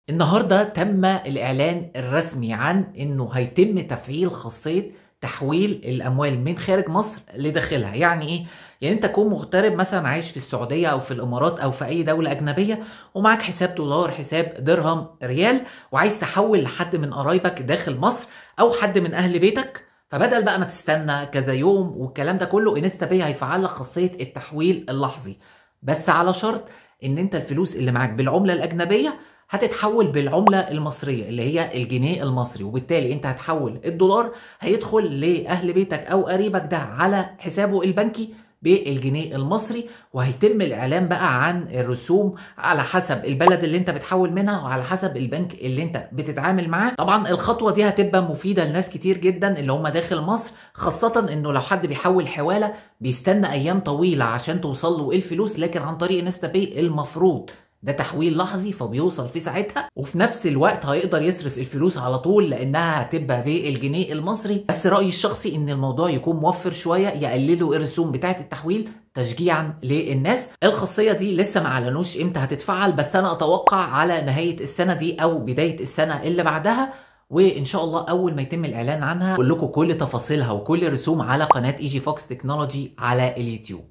النهارده تم الإعلان الرسمي عن إنه هيتم تفعيل خاصية تحويل الأموال من خارج مصر لداخلها. يعني إيه؟ يعني أنت تكون مغترب مثلا عايش في السعودية أو في الإمارات أو في أي دولة أجنبية، ومعاك حساب دولار، حساب درهم، ريال، وعايز تحول لحد من قرايبك داخل مصر أو حد من أهل بيتك. فبدل بقى ما تستنى كذا يوم والكلام ده كله، انستا باي هيفعل لك خاصية التحويل اللحظي، بس على شرط ان انت الفلوس اللي معاك بالعملة الأجنبية هتتحول بالعملة المصرية اللي هي الجنيه المصري، وبالتالي انت هتحول الدولار هيدخل لأهل بيتك أو قريبك ده على حسابه البنكي بالجنيه المصري، وهيتم الإعلان بقى عن الرسوم على حسب البلد اللي انت بتحول منها وعلى حسب البنك اللي انت بتتعامل معاه. طبعا الخطوة دي هتبقى مفيدة لناس كتير جدا اللي هم داخل مصر، خاصة انه لو حد بيحول حوالة بيستنى أيام طويلة عشان توصل له الفلوس، لكن عن طريق انستا باي المفروض ده تحويل لحظي فبيوصل في ساعتها، وفي نفس الوقت هيقدر يصرف الفلوس على طول لانها هتبقى بالجنيه المصري. بس رأيي الشخصي ان الموضوع يكون موفر شوية، يقللوا الرسوم بتاعة التحويل تشجيعا للناس. الخاصية دي لسه ما اعلنوش امتى هتتفعل، بس انا اتوقع على نهاية السنة دي او بداية السنة اللي بعدها، وان شاء الله اول ما يتم الاعلان عنها اقول لكم كل تفاصيلها وكل الرسوم على قناة ايجي فوكس تكنولوجي على اليوتيوب.